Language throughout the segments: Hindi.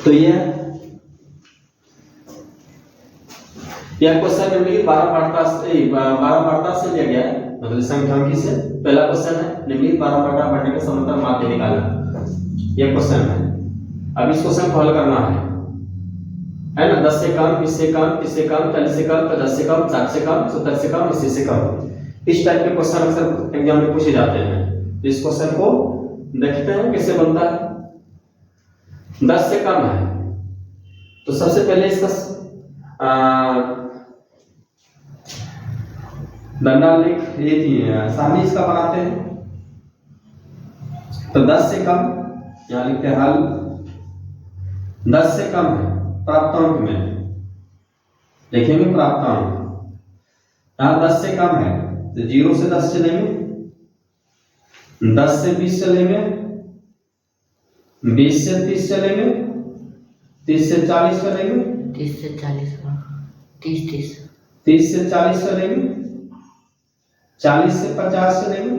तो ये यह क्वेश्चन निम्नलिखित 12 पार्टता से लिया गया है, मतलब संख्यांकी से। पहला क्वेश्चन है निम्नलिखित 12 पार्टता बढ़ने के समांतर माध्य निकालना, यह क्वेश्चन है। अब इस क्वेश्चन को हल करना है ना। 10 से कम, 20 से कम, 30 से कम, 40 से कम, 50 से कम, 60 से कम, 70 से कम, 80 से कम, इस टाइप के क्वेश्चन अक्सर एग्जाम में पूछे जाते हैं। तो इस क्वेश्चन को देखते हैं कैसे बनता है। 10 से कम है तो सबसे पहले इसका दंडालेख ये सारणी इसका बनाते हैं। तो 10 से कम यहां लिखते हैं हल। 10 से कम है प्राप्तांक में देखेंगे, प्राप्तांक यहां 10 से कम है तो 0 से 10 चलेंगे, 10 से 20 चलेंगे, 20 से 30 चलेंगे, 30 से 40 चलेंगे, 30 से 40 30 से 40 चलेंगे, 40 से 50 चलेंगे,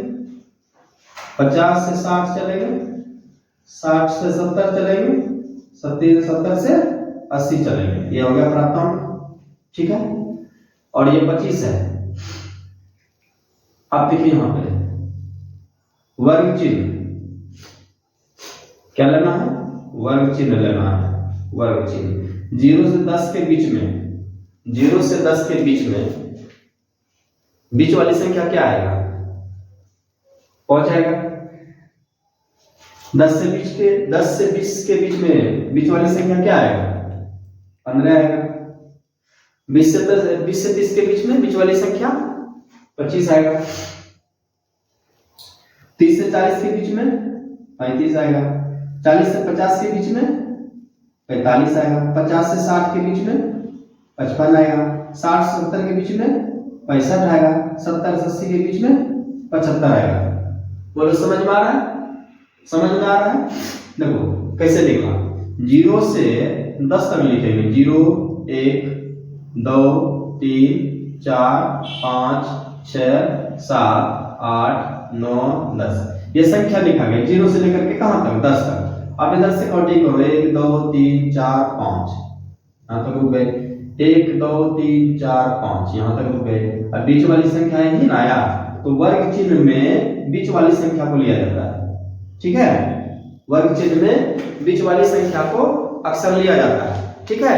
50 से 60 चलेंगे, 60 से 70 चलेंगे, 70 से 80 चलेंगे। ये हो गया प्राप्तांक, ठीक है। और ये 25 है। अब देखिए यहां पे वर्ग चिन्ह क्या लेना है, वर्ग चिन्ह लेना है। वर्ग चिन्ह 0 से 10 के बीच में, 0 से 10 के बीच में बीच वाली संख्या क्या आएगा, पहुंच जाएगा। 10 से 20 के बीच में बीच वाली संख्या क्या आएगा, 15 आएगा। 20 से 30 के बीच में बीच वाली संख्या 25 आएगा। 30 से 40 के बीच में 35 आएगा। 40 से 50 के बीच में 45 आएगा। 50 से 60 के बीच में 55 आएगा। 60 से 70 के बीच में 65 आएगा। 70 से 80 के बीच में 75 आएगा। बोलो समझ में आ रहा है, समझ में आ रहा है। देखो कैसे लिखना, 0 से 10 तक लिखेंगे। 0 1 2 3 4 5 6 7 8 9 10 ये संख्या लिखा गया। 0 से लेकर के कहां तक, 10 तक। अब इधर से काउंटिंग करो, 1 2 3 4 5 यहां तक रुक गए। 1 2 3 4 5 यहां तक रुक गए। अब बीच वाली संख्या है ही ना यार, तो वर्ग चिन्ह में बीच वाली संख्या को लिया जाता है, ठीक है। वर्ग चिन्ह में बीच वाली संख्या को अक्सर लिया जाता है, ठीक है।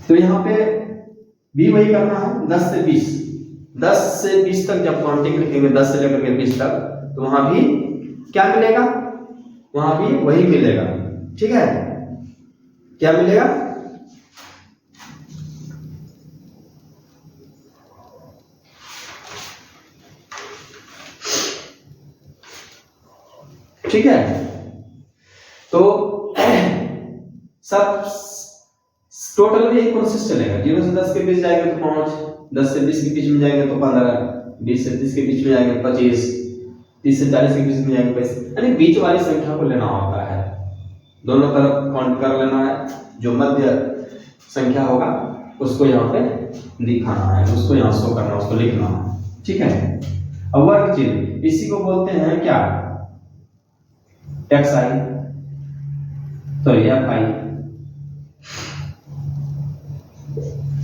तो यहाँ पे भी वही करना है। 10 से 20 तक जब काउंटिंग लिखेंगे, 10 से लेकर के 20 तक, तो वहां भी क्या मिलेगा, वहां भी वही मिलेगा, ठीक है। क्या मिलेगा, ठीक है। तो सब टोटल भी एक प्रोसेस चलेगा। 0 से 10 के बीच जाएंगे तो 5, 10 से 20 के बीच में जाएंगे तो 15, 20 से 30 के बीच में जाएंगे 25, 30 से 40 के बीच में जाएंगे 25। यानी बीच वाली संख्या को लेना होता है, दोनों तरफ काउंट कर लेना है। जो मध्य संख्या होगा उसको यहाँ पे दिखाना है, उसको यहाँ शो करना, उसको लिखना है, ठीक है। अब वर्ग चिन्ह इसी को बोलते हैं क्या, xi, तो fi,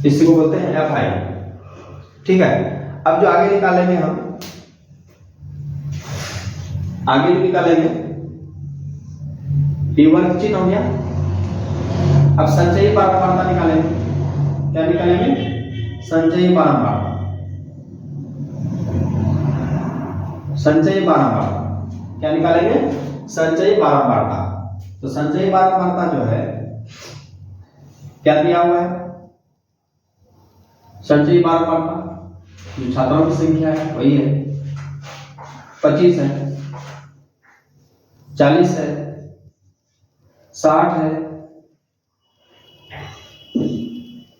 इसी को बोलते हैं fi, ठीक है। अब जो आगे निकालेंगे हम, आगे निकालेंगे ये वर्ग चिन्ह हो गया। अब संचयी बारंबारता निकालेंगे। क्या निकालेंगे, संचयी बारंबारता। संचयी बारंबारता क्या निकालेंगे, संचयी बारंबारता। तो संचयी बारंबारता जो है क्या दिया हुआ है, संचयी बारंबारता जो छात्रों की संख्या है वही है। 25 है, 40 है, 60 है,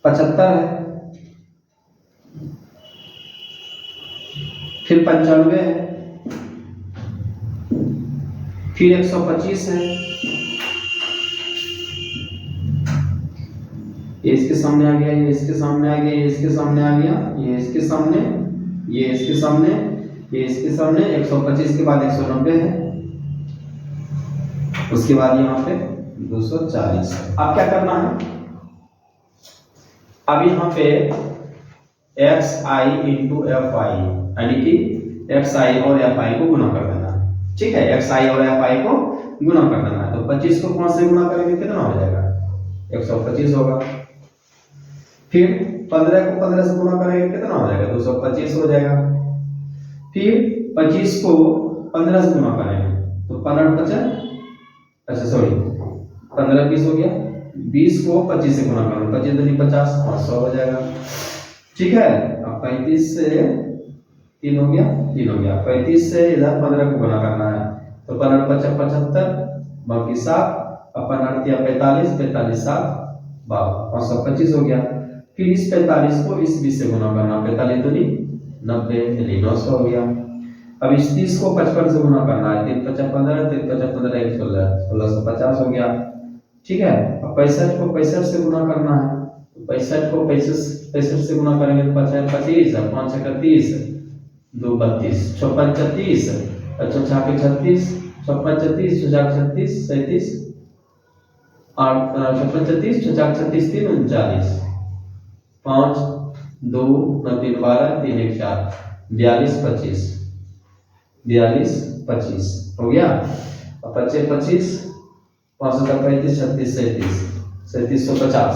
75 है, फिर 95 है, फिर 125 है। ये इसके सामने आ गया, ये इसके सामने आ गया, ये इसके सामने आ गया, ये इसके सामने, ये इसके सामने, ये इसके सामने। 125 के बाद 190 है, उसके बाद यहाँ पे 240। अब क्या करना है, अब यहाँ पे xi इंटू एफ आई, यानी कि xi और fi को गुना कर देना है। ठीक है, xi और fi को गुना कर देना है। तो 25 को 5 से गुना करेंगे कितना हो जाएगा, 125 होगा। फिर 15 को 15 से गुना करेंगे कितना हो जाएगा, 225 हो जाएगा। फिर 25 को 15 से गुना करेंगे तो 15 50, अच्छा सॉरी 15 20 हो गया। 20 को 25 से गुना करेंगे, 25 दूनी 50, 500 हो जाएगा। ठीक है, अब 35 से 3 हो गया, 3 हो गया। 35 से इधर 15 को गुना करना है तो 15 50 75, बाकी 7, अब 15 दिया 45, 45 7 525 हो गया। फिर इस 45 को इस 20 से गुना करना, 45 दूनी 90, यानी 900 हो गया। अब इस 30 को 55 से गुना करना है, 3 55 15, 3 55 15 1 16, 1650 हो गया। ठीक है, अब 65 को 65 से गुना करना है, 65 को 65 से गुना करेंगे तो 55 25, 5 31, 2 32, 56 36, अच्छा 36 36, 56 36, 37, 8 56 36, 36 3 39, 5 2 9 3 12, 3 1 4, 42 25, 42 25 हो गया। अब 25 25, 5 35 36 37, 3750,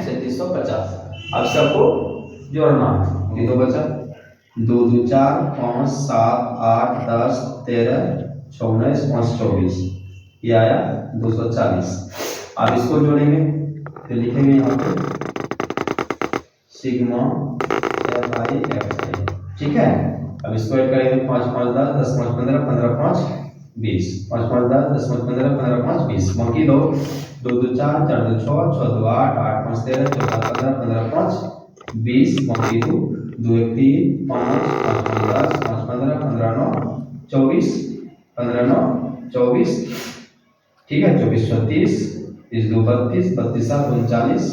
3750। अब सबको जोड़ना है, ये 2 बचा, 2 2 4 5 7 8 10 13 19 5 24, ये आया 240। अब इसको जोड़ेंगे तो लिखेंगे यहाँ पे सिग्मा एफ आई एक्स आई। ठीक है, अब इसको ऐड करेंगे 5 5 10 10 5 15 15 5 20, 5 5 10 10 5 15 15 5 20, बाकी 2 2 2 4 4 2 6 6 2 8 8 5 13 14 15 15 5 20, बाकी 2 2 1 3 5 5 10 5 15 15 9 24, 15 9 24। ठीक है, 24 36, 30 2 32, 32 7 39,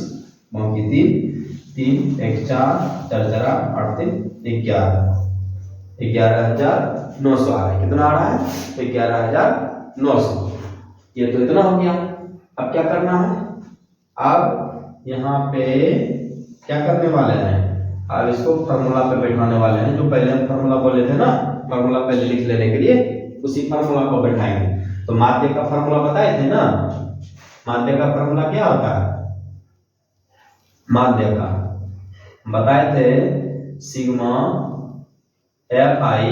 बाकी 3 3 1 4 4 4 8 3 11, 11,900 आ रहा है। कितना आ रहा है, 11,900। ये तो इतना हो गया। अब क्या करना है, अब यहाँ पे क्या करने वाले हैं, अब इसको फार्मूला पे बैठाने वाले हैं। जो पहले हम फार्मूला बोले थे ना, फार्मूला पहले लिख लेने के लिए उसी फार्मूला को बैठाएंगे। तो माध्य का फार्मूला बताए थे ना, माध्य का फार्मूला क्या होता है, माध्य का बताए थे sigma F I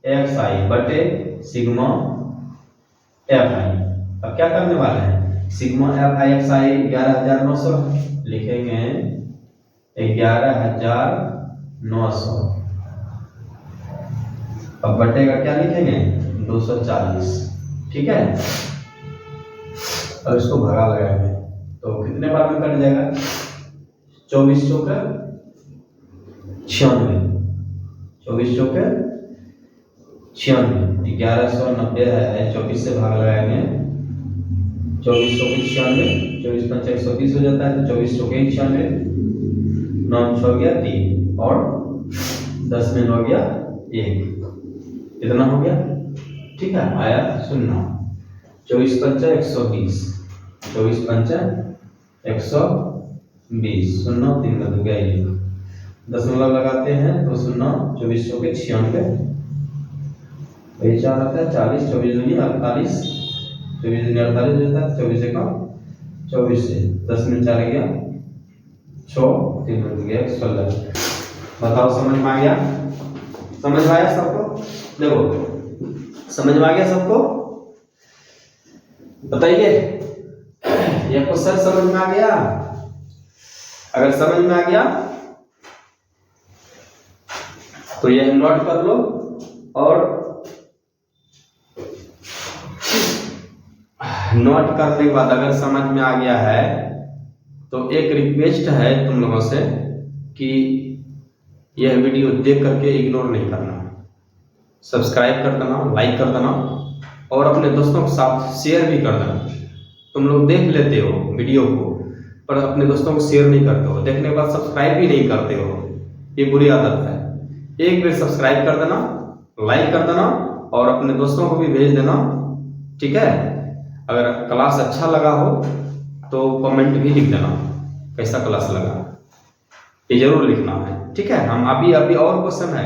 X I बटे सिग्मा एफ आई। अब क्या करने वाले हैं, सिग्मा एफ आई एक्स आई 11,900 लिखेंगे, 11,900। अब बटे का क्या लिखेंगे, 240। ठीक है, अब इसको भगा लगाएंगे तो कितने बार में कट जाएगा, 24 चौके 96, 24 चौके 96, 1190 है, 24 से भाग लगाएंगे, 24 चौके 96, 24 पंच 120 हो जाता है, तो 24 चौके 96, 9 6 गया 3 और 10 में 9 गया 1, कितना हो गया। ठीक है, आया 0, 24 पंच 120, 24 पंच 120, 0 3 में 2 गया 1, दशमलव लगाते हैं तो 0, 24 चौके 96, वही 4 आता है, 40 24 दूनी 48, 24 दूनी 48 हो जाता है, 24 का 24 से 10 में 4 गया 6, 3 में गया 16। बताओ समझ में आ गया, समझ में आया सबको, देखो समझ में आ गया सबको, बताइए ये क्वेश्चन समझ में आ गया। अगर समझ में आ गया तो यह नोट कर लो, और नोट करने के बाद अगर समझ में आ गया है तो एक रिक्वेस्ट है तुम लोगों से कि यह वीडियो देख करके इग्नोर नहीं करना, सब्सक्राइब कर देना, लाइक कर देना और अपने दोस्तों के साथ शेयर भी कर देना। तुम लोग देख लेते हो वीडियो को पर अपने दोस्तों को शेयर नहीं करते हो, देखने के बाद सब्सक्राइब भी नहीं करते हो, ये बुरी आदत है। एक बार सब्सक्राइब कर देना, लाइक कर देना और अपने दोस्तों को भी भेज देना। ठीक है, अगर क्लास अच्छा लगा हो तो कमेंट भी लिख देना कैसा क्लास लगा, ये जरूर लिखना है। ठीक है, हम अभी और क्वेश्चन है,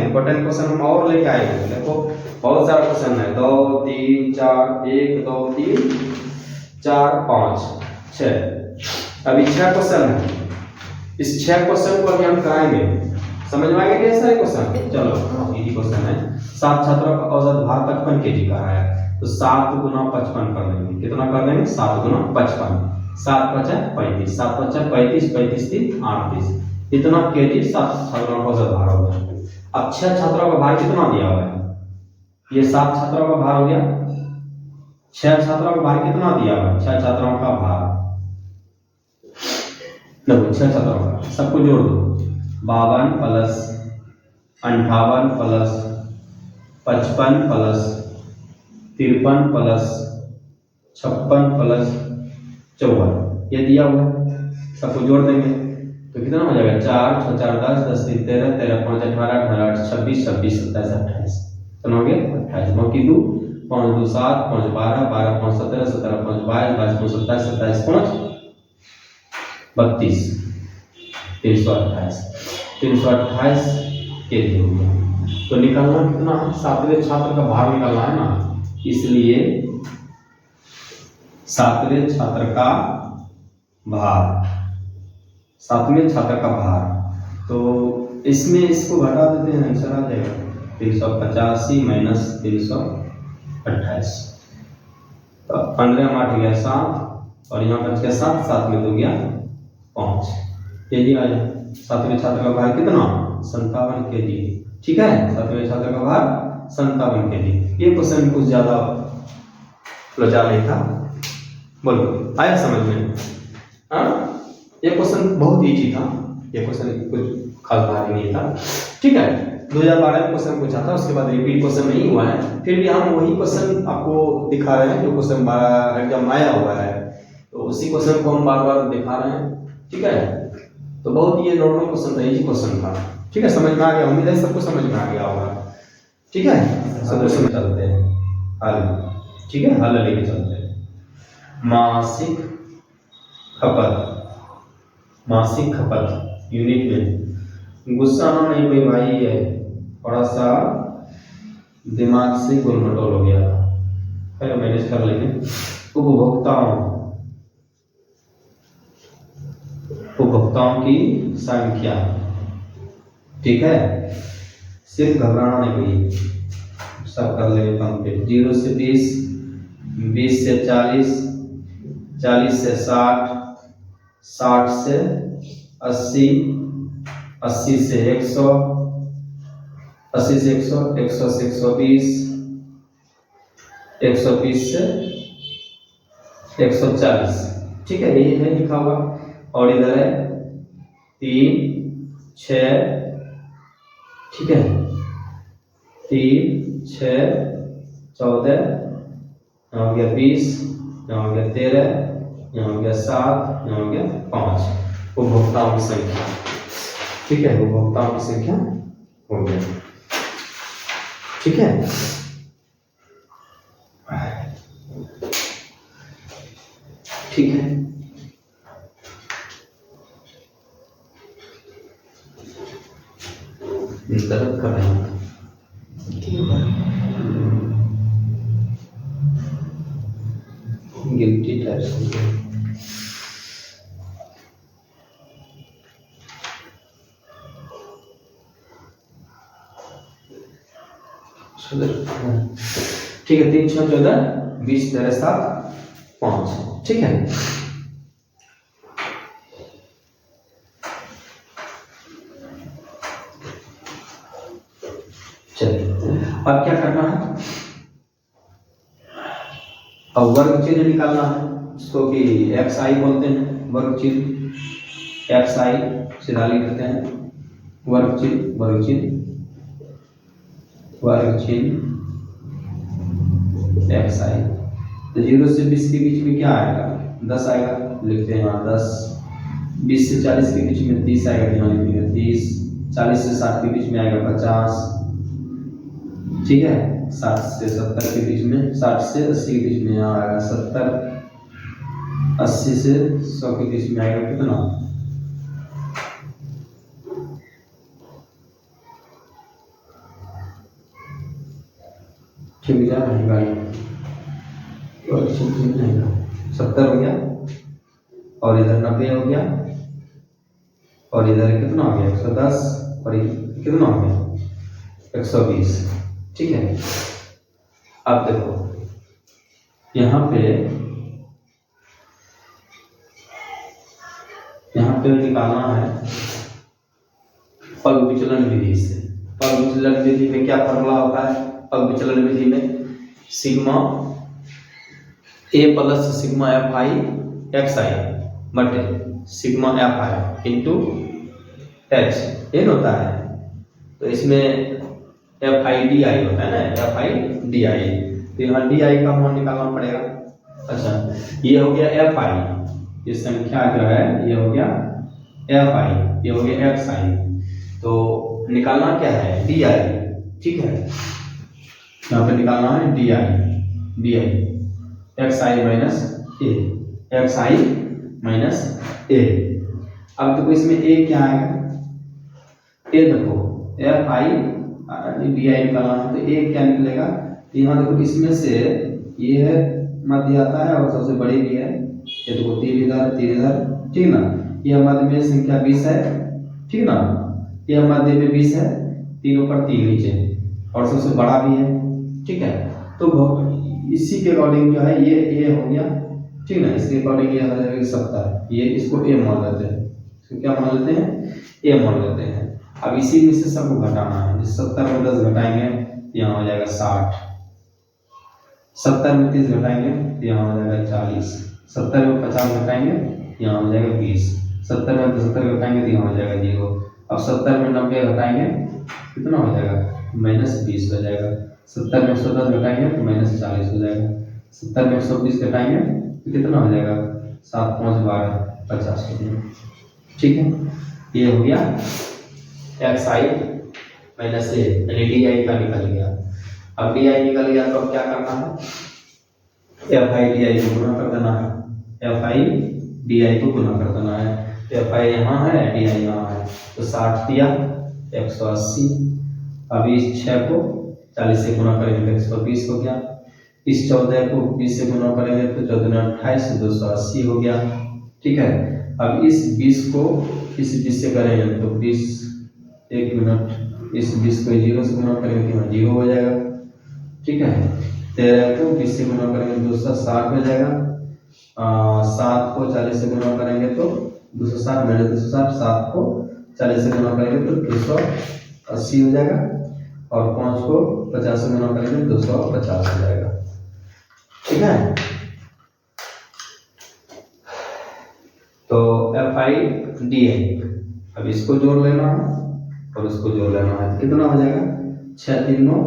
इंपॉर्टेंट क्वेश्चन हम और लेके आए हैं। देखो बहुत सारा क्वेश्चन है, 2 3 4 1 2 3 4 5 6, अभी 6 क्वेश्चन है। इस 6 क्वेश्चन को अभी हम कराएंगे, समझ में आएगा कैसा है क्वेश्चन। चलो इजी क्वेश्चन है। 7 छात्रों का औसत भार 55 केजी का है, तो 7 गुना 55 कर देंगे। कितना कर देंगे? 7 गुना 55, 7 5 35, 7 5 35, 35 3 38, इतना केजी 7 छात्रों का औसत भार होगा। अब 6 छात्रों का भार कितना दिया हुआ है? ये 7 छात्रों का भार हो गया, 6 छात्रों का भार कितना दिया हुआ है? 6 छात्रों का भार, देखो 6 छात्रों का सबको जोड़ दो, 52 plus 58 plus 55 plus 53 plus 56 plus 54, ये दिया हुआ है, सबको जोड़ देंगे तो कितना हो जाएगा? 4 6 4 10 10 3 13 13 5 18 18 26 26 27 28, कितना हो गया? 28। बाकी 2 5 2 7 5 12 12 5 17 17 5 22 22 5 27 27 5 32, 328, 328 के लिए हो गया। तो निकालना कितना है? 7वें छात्र का भार निकालना है ना, इसलिए 7वें छात्र का भार, 7वें छात्र का भार, तो इसमें इसको घटा देते हैं, आंसर आ जाएगा 385 माइनस 328, तो 15 8 गया 7 और यहाँ बच गया 7, 7 में 2 गया 5 केजी आ जाए। 7वें छात्र का भार कितना? 57 केजी। ठीक है, 7वें छात्र का भार 57 केजी। ये क्वेश्चन कुछ ज्यादा लोचा नहीं था, बोलो आया समझ में? हाँ, ये क्वेश्चन बहुत इजी था, ये क्वेश्चन कुछ खास भारी नहीं था। ठीक है, 2012 में क्वेश्चन पूछा था, उसके बाद रिपीट क्वेश्चन नहीं हुआ है, फिर भी हम वही क्वेश्चन आपको दिखा रहे हैं जो क्वेश्चन एग्जाम आया हुआ है, तो उसी क्वेश्चन को हम बार बार दिखा रहे हैं। ठीक है, तो बहुत ये नॉर्मल क्वेश्चन था, इजी क्वेश्चन था। ठीक है, समझ में आ गया, उम्मीद है सबको समझ में आ गया होगा। ठीक है, सॉल्यूशन चलते हैं हल। ठीक है, हल लेके चलते हैं। मासिक खपत यूनिट में, गुस्सा आना नहीं कोई भाई, है थोड़ा सा दिमाग से गोलमटोल हो गया, है मैनेज कर लेंगे। उपभोक्ताओं की संख्या, ठीक है, सिर्फ घबराना नहीं कोई, सब कर लेंगे कंप्लीट। 0 से 20, 20 से 40, 40 से 60, 60 से 80, 80 से 100, 80 से 100, 100 से 120, 120 से 140। ठीक है, यही है लिखा हुआ। और इधर है 3 6, ठीक है, 3 6 14, यहाँ हो गया 20, यहाँ हो गया 13, यहाँ हो गया 7, यहाँ हो गया 5। उपभोक्ताओं की संख्या, ठीक है, उपभोक्ताओं की संख्या हो गया। ठीक है, ठीक है, दर्द कर रहे हैं गिल्टी टाइप से। ठीक है, 3 6 14 20 13 7 5। ठीक है, चलिए अब क्या करना है, अब वर्ग चिन्ह निकालना है, इसको कि एक्स आई बोलते हैं, वर्ग चिन्ह एक्स आई सीधा लिख देते हैं, वर्ग चिन्ह वर्ग चिन्ह वर्ग चिन्ह एक्स आई। तो 0 से 20 के बीच में क्या आएगा? 10 आएगा, लिखते हैं यहाँ 10। 20 से 40 के बीच में 30 आएगा, यहाँ लिखेंगे 30। 40 से 60 के बीच में आएगा 50। ठीक है। 60 से 70 के बीच में, 60 से 80 के बीच में यहाँ आएगा 70, 80 से 100 के बीच में आएगा कितना, ठीक जा रहा है गाड़ी और 70 हो गया, और इधर 90 हो गया, और इधर कितना हो गया 110, और कितना हो गया 120। ठीक है। अब देखो यहाँ पे निकालना है पग विचलन विधि से। पग विचलन विधि में क्या फॉर्मूला होता है, पग विचलन विधि में sigma A plus sigma F I X I बटे sigma F I into H N होता है। तो इसमें एफ आई डी आई होता है ना, एफ आई डी आई, तो यहाँ डी आई का मान निकालना पड़ेगा। अच्छा, ये हो गया एफ आई, ये संख्या जो है ये हो गया एफ आई, ये हो गया एक्स आई, तो निकालना क्या है डी आई। ठीक है, यहाँ पे निकालना है D I X I minus A, X I minus A. अब देखो इसमें ए क्या आएगा, ए देखो एफ आई डी आई निकालना है, तो ए क्या निकलेगा, यहाँ देखो इसमें से ये है मध्य आता है और सबसे बड़ी भी है, ये देखो 3 इधर, ठीक ना, ये मध्य में संख्या 20 है, ठीक ना, ये मध्य में 20 है, 3 ऊपर 3 नीचे, और सबसे बड़ा भी है। ठीक है, तो इसी के अकॉर्डिंग जो है ये हो गया, ठीक ना, इसके अकॉर्डिंग ये हो जाएगा 70, ये इसको ए मान लेते हैं, इसको क्या मान लेते हैं, ए मान लेते हैं। अब इसी में से सबको घटाना है, जिस 70 में 10 घटाएंगे तो यहाँ हो जाएगा 60, 70 में 30 घटाएंगे तो यहाँ हो जाएगा 40, 70 में 50 घटाएंगे यहाँ हो जाएगा 20, 70 में 75 घटाएंगे तो यहाँ हो जाएगा 0। अब 70 में 90 घटाएंगे कितना हो जाएगा -20 हो जाएगा, 70 में 110 घटाएंगे तो -40 हो जाएगा, 70 में 120 घटाएंगे तो कितना हो जाएगा 7 5 12 50 हो जाएगा। ठीक है, ये हो गया एक्स आई माइनस ए, यानी डी आई का निकल गया। अब डी आई निकल गया तो अब क्या करना है, एफ आई डी आई को गुना कर देना है, एफ आई डी आई को गुना कर देना है। तो एफ आई यहाँ है, डी आई यहाँ है, तो 60 दिया 180। अब इस 6 को 40 से गुना करेंगे तो 120 हो गया, इस 14 को 20 से गुना करेंगे तो 14 28 280 हो गया। ठीक है, अब इस 20 को इस 20 से करेंगे तो 20 1 मिनट, इस 20 को 0 से गुना करेंगे तो 0 हो जाएगा। ठीक है, 13 को 20 से गुना करेंगे 260 हो जाएगा, 7 को 40 से गुना करेंगे तो 260 माइनस 260, 7 को 40 से गुना करेंगे तो 280 हो जाएगा, और 5 को 50 से गुना करेंगे 250 हो जाएगा। ठीक है, तो एफ आई डी आई, अब इसको जोड़ लेना है और इसको जोड़ लेना है, कितना हो जाएगा 6 3 9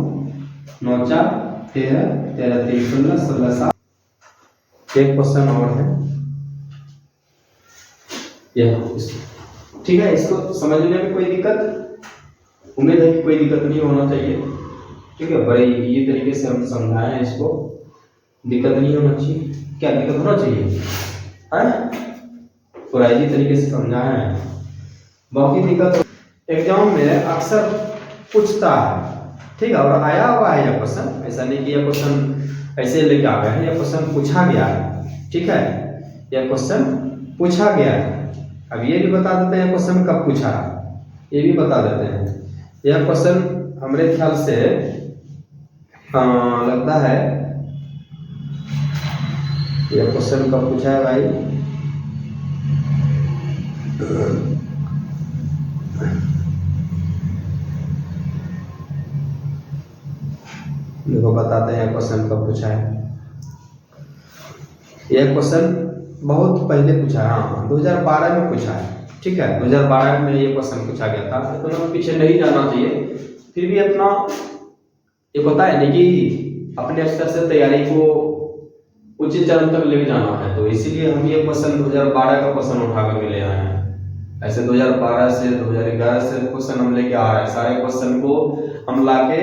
9 4 13 13 3 16 16 7। एक क्वेश्चन और है ये, ठीक है, इसको समझने में कोई दिक्कत, उम्मीद है कि कोई दिक्कत नहीं होना चाहिए। ठीक है, बड़े ये तरीके से हम समझाए हैं, इसको दिक्कत नहीं होना चाहिए। क्या दिक्कत होना चाहिए, पूरा इसी तरीके से समझाए हैं। बाकी दिक्कत एग्जाम में अक्सर पूछता है, ठीक है, और आया हुआ है यह क्वेश्चन, ऐसा नहीं कि यह क्वेश्चन ऐसे लेके आ गए हैं, यह क्वेश्चन पूछा गया है। ठीक है, यह क्वेश्चन पूछा गया है। अब ये भी बता देते हैं क्वेश्चन कब पूछा, ये भी बता देते हैं। यह क्वेश्चन हमारे ख्याल से लगता है, यह क्वेश्चन कब पूछा है भाई, देखो बताते हैं क्वेश्चन कब पूछा है। यह क्वेश्चन बहुत पहले पूछा है, हाँ 2012 में पूछा है। ठीक है, 2012 में ये क्वेश्चन पूछा गया था, तो हमें पीछे नहीं जाना चाहिए, फिर भी अपना ये पता है नहीं कि अपने स्तर से तैयारी को उचित चरण तक लेके जाना है, तो इसीलिए हम ये क्वेश्चन 2012 का क्वेश्चन उठा करके ले आए हैं। ऐसे 2012 से 2011 से क्वेश्चन हम लेके आ रहे हैं, सारे क्वेश्चन को हम लाके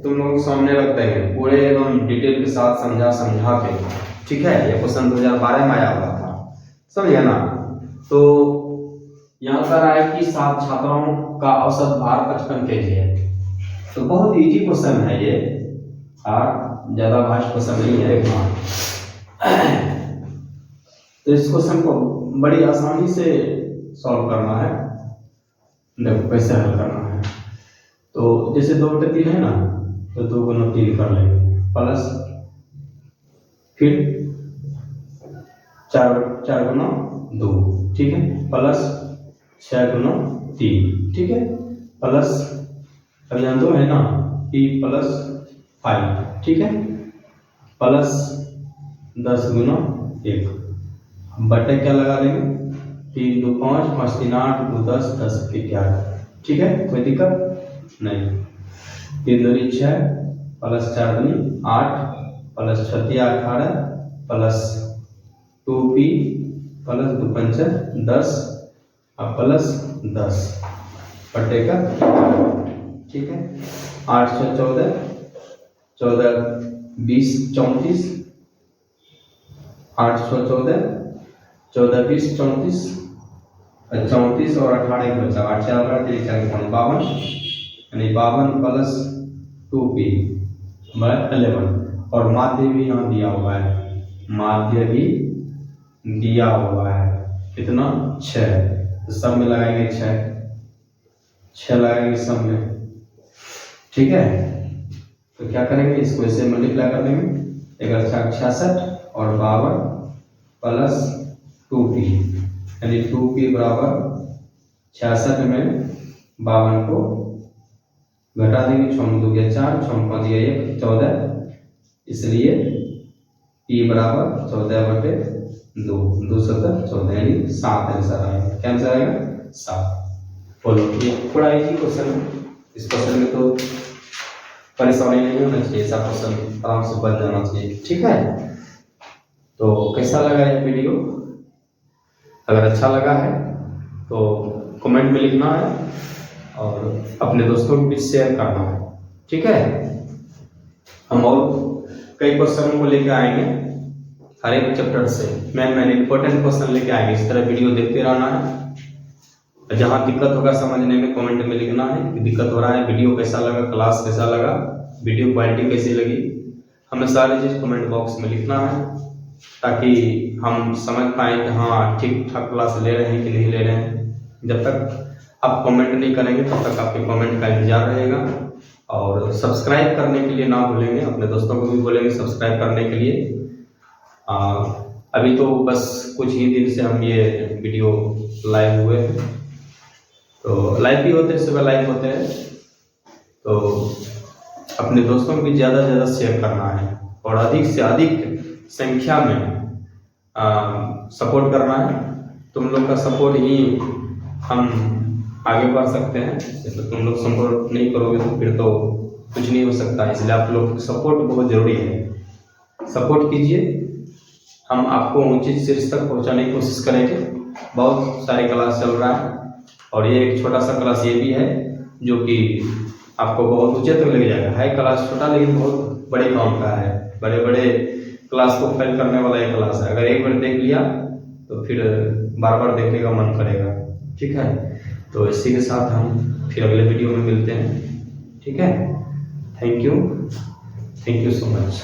तुम लोगों के सामने रख देंगे पूरे एकदम डिटेल के साथ समझा के, ठीक है। ये क्वेश्चन 2012 में आया हुआ था, समझे ना। तो यहाँ पर आया कि 7 छात्राओं का औसत भार 55 kg है। तो बहुत इजी क्वेश्चन है ये, और ज्यादा भाष क्वेश्चन नहीं है। तो इस क्वेश्चन को बड़ी आसानी से सॉल्व करना है। देखो कैसे हल करना है। तो जैसे 2 बटे 3 है ना, तो 2 गुना 3 कर लेंगे, प्लस फिर 4 गुना 2, ठीक है, प्लस 6 गुना 3, ठीक है, प्लस अब यहाँ 2 है ना, p प्लस 5, ठीक है, प्लस 10 गुना 1, बटे क्या लगा लेंगे, 3 2 5, 5 3 8, 2 10, 10 1 11, ठीक है, कोई दिक्कत नहीं। 3 2 6, plus 4 2 8, plus 6 3 18, plus 2p, plus 2 5 10, और प्लस 10 बटे का, ठीक है। 8 6 14, 14 20 34, 8 6 14, 14 20 34, 34 और 18 एक बचा, 8 4 52, यानी 52 प्लस 2p 11, और माध्य भी यहाँ दिया हुआ है, माध्य भी दिया हुआ है, कितना 6, तो सब में लगाएंगे 6 लगाएंगे सब में, ठीक है। तो क्या करेंगे, इसको ऐसे मल्टीप्लाई कर देंगे, 11 66 और 52 प्लस 2p, यानी 2p बराबर 66 में 52 को घटा देंगे, 6 2 4, 6 5 1 14, इसलिए p बराबर 14 बटे 2, 2 7 14, यानी 7 आंसर आएगा। क्या आंसर आएगा, 7। बोलो, ये थोड़ा इजी क्वेश्चन है, इस क्वेश्चन में तो परेशानी नहीं होना चाहिए, ऐसा क्वेश्चन आराम से बन जाना चाहिए, ठीक है। तो कैसा लगा ये वीडियो, अगर अच्छा लगा है तो कमेंट में लिखना है और अपने दोस्तों के बीच शेयर करना है, ठीक है। हम और कई क्वेश्चनों को लेकर आएंगे, हर एक चैप्टर से मैन इंपॉर्टेंट क्वेश्चन लेके आएंगे। इस तरह वीडियो देखते रहना है, जहाँ दिक्कत होगा समझने में कमेंट में लिखना है कि दिक्कत हो रहा है, वीडियो कैसा लगा, क्लास कैसा लगा, वीडियो क्वालिटी कैसी लगी, हमें सारी चीज़ कमेंट बॉक्स में लिखना है, ताकि हम समझ पाएँ कि हाँ ठीक ठाक क्लास ले रहे हैं कि नहीं ले रहे हैं। जब तक आप कमेंट नहीं करेंगे तब तक आपके कमेंट का इंतजार रहेगा, और सब्सक्राइब करने के लिए ना भूलेंगे, अपने दोस्तों को भी बोलेंगे सब्सक्राइब करने के लिए। अभी तो बस कुछ ही दिन से हम ये वीडियो लाइव हुए हैं, तो लाइव भी होते हैं, सुबह लाइव होते हैं, तो अपने दोस्तों को भी ज़्यादा से ज़्यादा शेयर करना है और अधिक से अधिक संख्या में सपोर्ट करना है। तुम लोग का सपोर्ट ही हम आगे बढ़ सकते हैं, जैसे तुम लोग सपोर्ट नहीं करोगे तो फिर तो कुछ नहीं हो सकता, इसलिए आप लोग सपोर्ट बहुत ज़रूरी है। सपोर्ट कीजिए, हम आपको ऊंचे शीर्ष तक पहुंचाने की कोशिश करेंगे। बहुत सारे क्लास चल रहा है, और ये एक छोटा सा क्लास ये भी है जो कि आपको बहुत ऊंचे तक ले जाएगा। है क्लास छोटा लेकिन बहुत बड़े काम का है, बड़े बड़े क्लास को फेल करने वाला एक क्लास है। अगर एक बार देख लिया तो फिर बार बार देखने का मन करेगा, ठीक है। तो इसी के साथ हम फिर अगले वीडियो में मिलते हैं, ठीक है। Thank you so much.